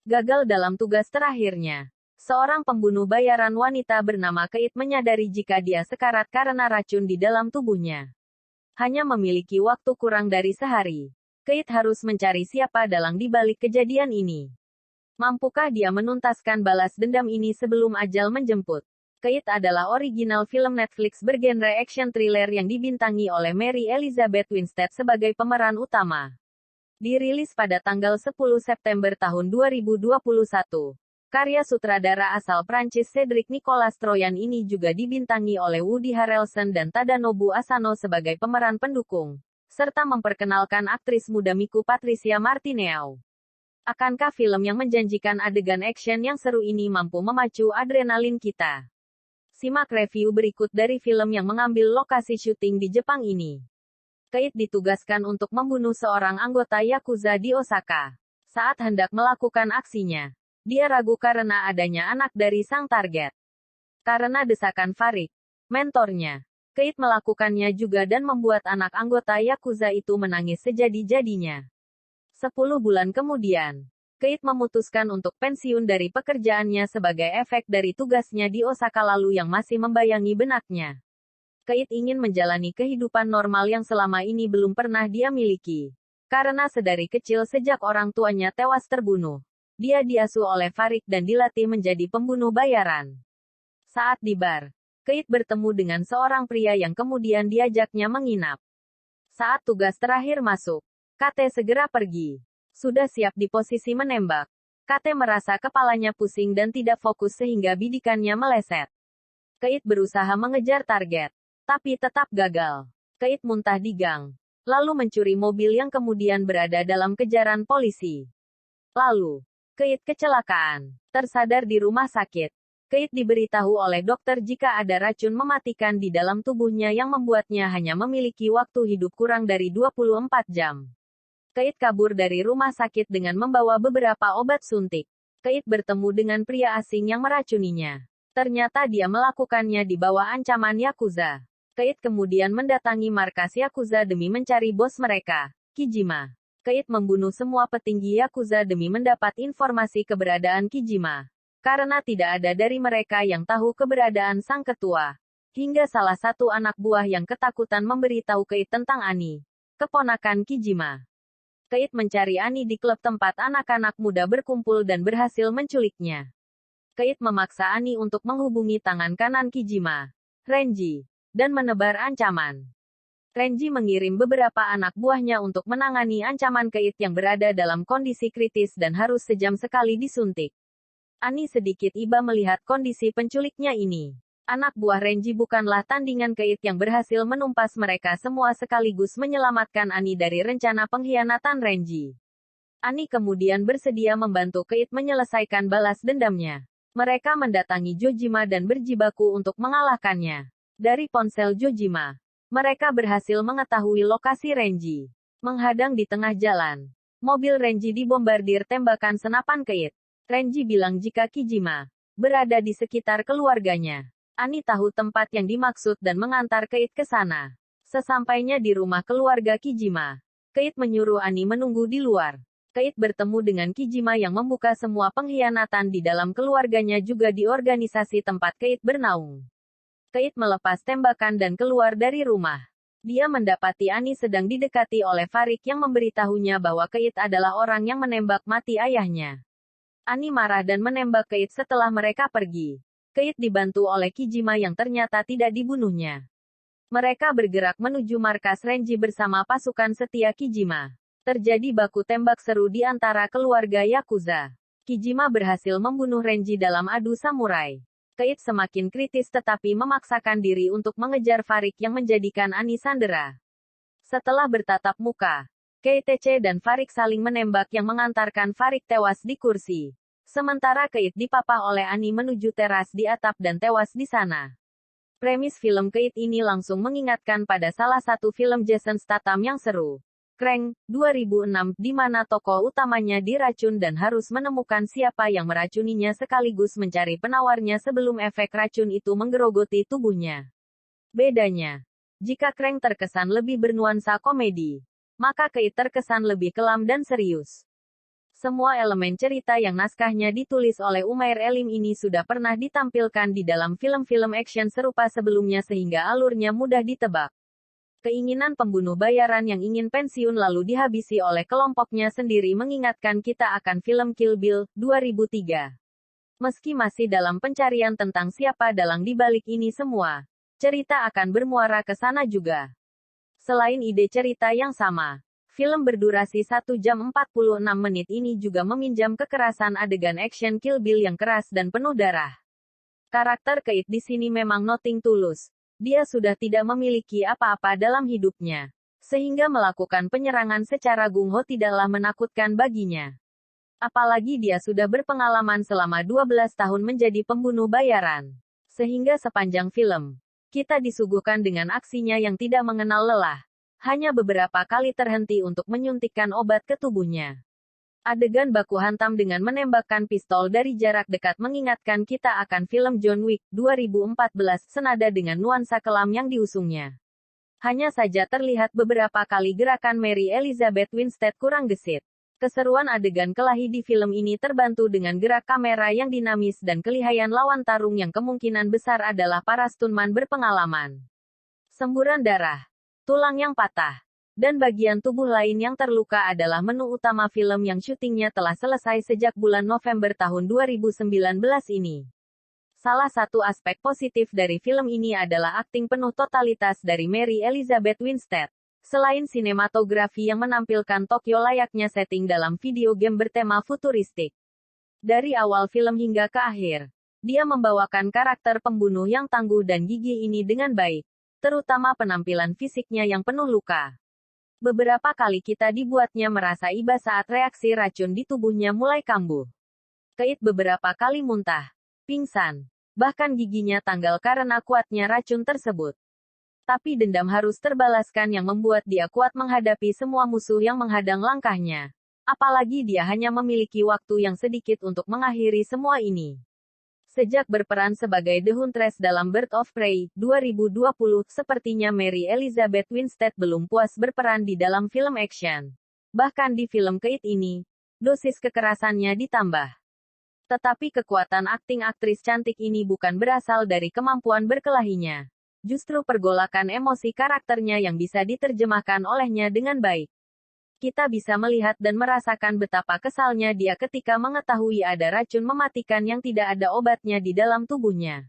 Gagal dalam tugas terakhirnya. Seorang pembunuh bayaran wanita bernama Kate menyadari jika dia sekarat karena racun di dalam tubuhnya. Hanya memiliki waktu kurang dari sehari. Kate harus mencari siapa dalang di balik kejadian ini. Mampukah dia menuntaskan balas dendam ini sebelum ajal menjemput? Kate adalah original film Netflix bergenre action thriller yang dibintangi oleh Mary Elizabeth Winstead sebagai pemeran utama. Dirilis pada tanggal 10 September tahun 2021. Karya sutradara asal Prancis Cedric Nicolas Troyan ini juga dibintangi oleh Woody Harrelson dan Tadanobu Asano sebagai pemeran pendukung, serta memperkenalkan aktris muda Miku Patricia Martineau. Akankah film yang menjanjikan adegan action yang seru ini mampu memacu adrenalin kita? Simak review berikut dari film yang mengambil lokasi syuting di Jepang ini. Kate ditugaskan untuk membunuh seorang anggota Yakuza di Osaka. Saat hendak melakukan aksinya, dia ragu karena adanya anak dari sang target. Karena desakan Farik, mentornya, Kate melakukannya juga dan membuat anak anggota Yakuza itu menangis sejadi-jadinya. 10 bulan kemudian, Kate memutuskan untuk pensiun dari pekerjaannya sebagai efek dari tugasnya di Osaka lalu yang masih membayangi benaknya. Kate ingin menjalani kehidupan normal yang selama ini belum pernah dia miliki. Karena sedari kecil sejak orang tuanya tewas terbunuh, dia diasuh oleh Farik dan dilatih menjadi pembunuh bayaran. Saat di bar, Kate bertemu dengan seorang pria yang kemudian diajaknya menginap. Saat tugas terakhir masuk, Kate segera pergi. Sudah siap di posisi menembak. Kate merasa kepalanya pusing dan tidak fokus sehingga bidikannya meleset. Kate berusaha mengejar target, tapi tetap gagal. Kate muntah di gang, lalu mencuri mobil yang kemudian berada dalam kejaran polisi. Lalu, Kate kecelakaan, tersadar di rumah sakit. Kate diberitahu oleh dokter jika ada racun mematikan di dalam tubuhnya yang membuatnya hanya memiliki waktu hidup kurang dari 24 jam. Kate kabur dari rumah sakit dengan membawa beberapa obat suntik. Kate bertemu dengan pria asing yang meracuninya. Ternyata dia melakukannya di bawah ancaman Yakuza. Kate kemudian mendatangi markas Yakuza demi mencari bos mereka, Kijima. Kate membunuh semua petinggi Yakuza demi mendapat informasi keberadaan Kijima. Karena tidak ada dari mereka yang tahu keberadaan sang ketua. Hingga salah satu anak buah yang ketakutan memberitahu Kate tentang Ani, keponakan Kijima. Kate mencari Ani di klub tempat anak-anak muda berkumpul dan berhasil menculiknya. Kate memaksa Ani untuk menghubungi tangan kanan Kijima, Renji, dan menebar ancaman. Renji mengirim beberapa anak buahnya untuk menangani ancaman Kate yang berada dalam kondisi kritis dan harus sejam sekali disuntik. Ani sedikit iba melihat kondisi penculiknya ini. Anak buah Renji bukanlah tandingan Kate yang berhasil menumpas mereka semua sekaligus menyelamatkan Ani dari rencana pengkhianatan Renji. Ani kemudian bersedia membantu Kate menyelesaikan balas dendamnya. Mereka mendatangi Jojima dan berjibaku untuk mengalahkannya. Dari ponsel Jojima, mereka berhasil mengetahui lokasi Renji. Menghadang di tengah jalan, mobil Renji dibombardir tembakan senapan Kate. Renji bilang jika Kijima berada di sekitar keluarganya. Ani tahu tempat yang dimaksud dan mengantar Kate ke sana. Sesampainya di rumah keluarga Kijima, Kate menyuruh Ani menunggu di luar. Kate bertemu dengan Kijima yang membuka semua pengkhianatan di dalam keluarganya juga di organisasi tempat Kate bernaung. Kate melepas tembakan dan keluar dari rumah. Dia mendapati Ani sedang didekati oleh Farik yang memberitahunya bahwa Kate adalah orang yang menembak mati ayahnya. Ani marah dan menembak Kate setelah mereka pergi. Kate dibantu oleh Kijima yang ternyata tidak dibunuhnya. Mereka bergerak menuju markas Renji bersama pasukan setia Kijima. Terjadi baku tembak seru di antara keluarga Yakuza. Kijima berhasil membunuh Renji dalam adu samurai. Kate semakin kritis tetapi memaksakan diri untuk mengejar Farik yang menjadikan Ani sandera. Setelah bertatap muka, KTC dan Farik saling menembak yang mengantarkan Farik tewas di kursi. Sementara Kate dipapah oleh Ani menuju teras di atap dan tewas di sana. Premis film Kate ini langsung mengingatkan pada salah satu film Jason Statham yang seru, Crank, 2006, di mana tokoh utamanya diracun dan harus menemukan siapa yang meracuninya sekaligus mencari penawarnya sebelum efek racun itu menggerogoti tubuhnya. Bedanya, jika Crank terkesan lebih bernuansa komedi, maka Kate terkesan lebih kelam dan serius. Semua elemen cerita yang naskahnya ditulis oleh Umair Elim ini sudah pernah ditampilkan di dalam film-film action serupa sebelumnya sehingga alurnya mudah ditebak. Keinginan pembunuh bayaran yang ingin pensiun lalu dihabisi oleh kelompoknya sendiri mengingatkan kita akan film Kill Bill, 2003. Meski masih dalam pencarian tentang siapa dalang di balik ini semua, cerita akan bermuara ke sana juga. Selain ide cerita yang sama, film berdurasi 1 jam 46 menit ini juga meminjam kekerasan adegan action Kill Bill yang keras dan penuh darah. Karakter Keith di sini memang nothing tulus. Dia sudah tidak memiliki apa-apa dalam hidupnya, sehingga melakukan penyerangan secara gungho tidaklah menakutkan baginya. Apalagi dia sudah berpengalaman selama 12 tahun menjadi pembunuh bayaran. Sehingga sepanjang film, kita disuguhkan dengan aksinya yang tidak mengenal lelah. Hanya beberapa kali terhenti untuk menyuntikkan obat ke tubuhnya. Adegan baku hantam dengan menembakkan pistol dari jarak dekat mengingatkan kita akan film John Wick, 2014, senada dengan nuansa kelam yang diusungnya. Hanya saja terlihat beberapa kali gerakan Mary Elizabeth Winstead kurang gesit. Keseruan adegan kelahi di film ini terbantu dengan gerak kamera yang dinamis dan kelihayan lawan tarung yang kemungkinan besar adalah para stuntman berpengalaman. Semburan darah, tulang yang patah, dan bagian tubuh lain yang terluka adalah menu utama film yang syutingnya telah selesai sejak bulan November tahun 2019 ini. Salah satu aspek positif dari film ini adalah akting penuh totalitas dari Mary Elizabeth Winstead. Selain sinematografi yang menampilkan Tokyo layaknya setting dalam video game bertema futuristik. Dari awal film hingga ke akhir, dia membawakan karakter pembunuh yang tangguh dan gigih ini dengan baik. Terutama penampilan fisiknya yang penuh luka. Beberapa kali kita dibuatnya merasa iba saat reaksi racun di tubuhnya mulai kambuh. Keith beberapa kali muntah, pingsan, bahkan giginya tanggal karena kuatnya racun tersebut. Tapi dendam harus terbalaskan yang membuat dia kuat menghadapi semua musuh yang menghadang langkahnya. Apalagi dia hanya memiliki waktu yang sedikit untuk mengakhiri semua ini. Sejak berperan sebagai The Huntress dalam Bird of Prey, 2020, sepertinya Mary Elizabeth Winstead belum puas berperan di dalam film action. Bahkan di film Keith ini, dosis kekerasannya ditambah. Tetapi kekuatan akting aktris cantik ini bukan berasal dari kemampuan berkelahinya. Justru pergolakan emosi karakternya yang bisa diterjemahkan olehnya dengan baik. Kita bisa melihat dan merasakan betapa kesalnya dia ketika mengetahui ada racun mematikan yang tidak ada obatnya di dalam tubuhnya.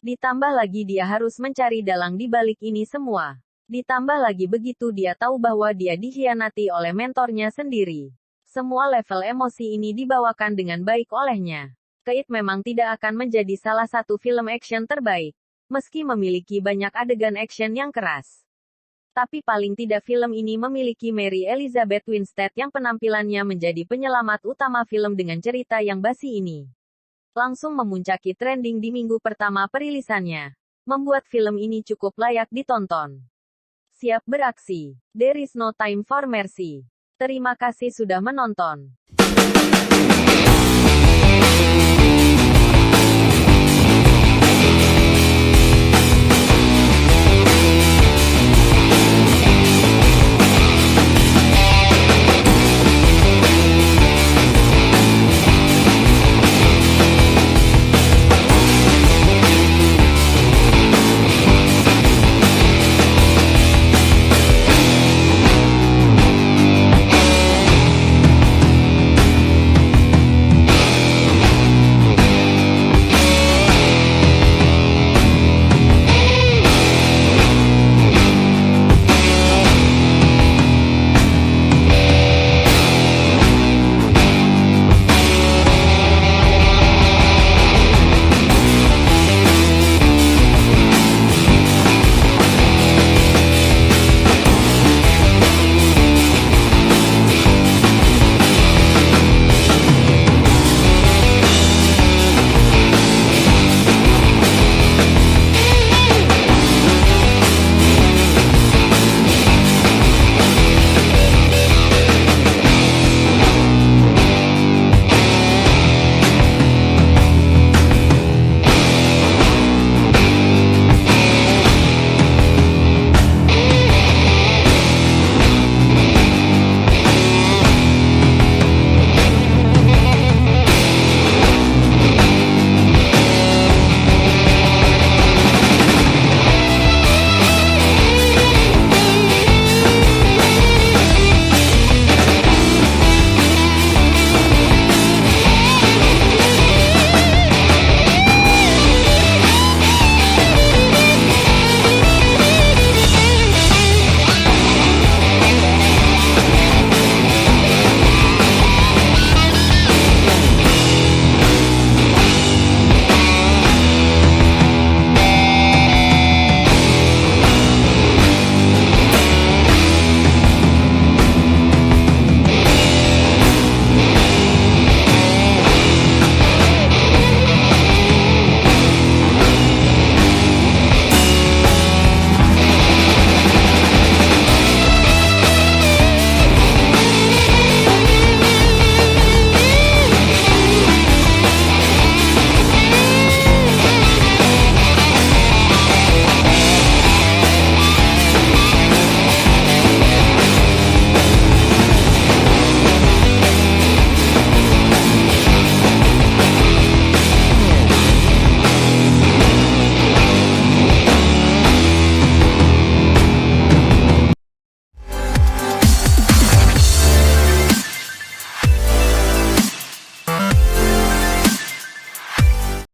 Ditambah lagi dia harus mencari dalang di balik ini semua. Ditambah lagi begitu dia tahu bahwa dia dikhianati oleh mentornya sendiri. Semua level emosi ini dibawakan dengan baik olehnya. Keith memang tidak akan menjadi salah satu film action terbaik. Meski memiliki banyak adegan action yang keras. Tapi paling tidak film ini memiliki Mary Elizabeth Winstead yang penampilannya menjadi penyelamat utama film dengan cerita yang basi ini. Langsung memuncaki trending di minggu pertama perilisannya. Membuat film ini cukup layak ditonton. Siap beraksi. There is no time for mercy. Terima kasih sudah menonton.